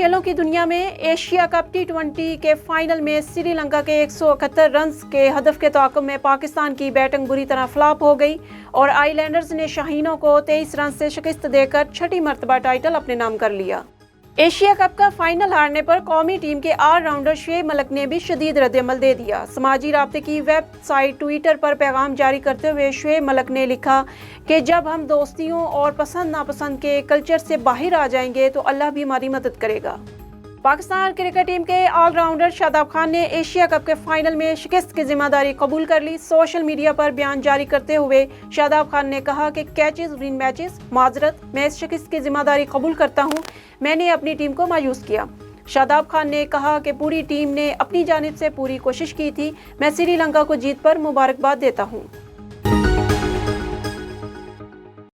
کھیلوں کی دنیا میں ایشیا کپ ٹی20 کے فائنل میں سری لنکا کے 171 رنز کے ہدف کے تعاقب میں پاکستان کی بیٹنگ بری طرح فلاپ ہو گئی اور آئی لینڈرز نے شاہینوں کو 23 رن سے شکست دے کر چھٹی مرتبہ ٹائٹل اپنے نام کر لیا۔ ایشیا کپ کا فائنل ہارنے پر قومی ٹیم کے آل راؤنڈر شعیب ملک نے بھی شدید رد عمل دے دیا۔ سماجی رابطے کی ویب سائٹ ٹویٹر پر پیغام جاری کرتے ہوئے شعیب ملک نے لکھا کہ جب ہم دوستیوں اور پسند ناپسند کے کلچر سے باہر آ جائیں گے تو اللہ بھی ہماری مدد کرے گا۔ پاکستان کرکٹ ٹیم کے آل راؤنڈر شاداب خان نے ایشیا کپ کے فائنل میں شکست کی ذمہ داری قبول کر لی۔ سوشل میڈیا پر بیان جاری کرتے ہوئے شاداب خان نے کہا کہ کیچز ون میچز، معذرت، میں اس شکست کی ذمہ داری قبول کرتا ہوں، میں نے اپنی ٹیم کو مایوس کیا۔ شاداب خان نے کہا کہ پوری ٹیم نے اپنی جانب سے پوری کوشش کی تھی، میں سری لنکا کو جیت پر مبارکباد دیتا ہوں۔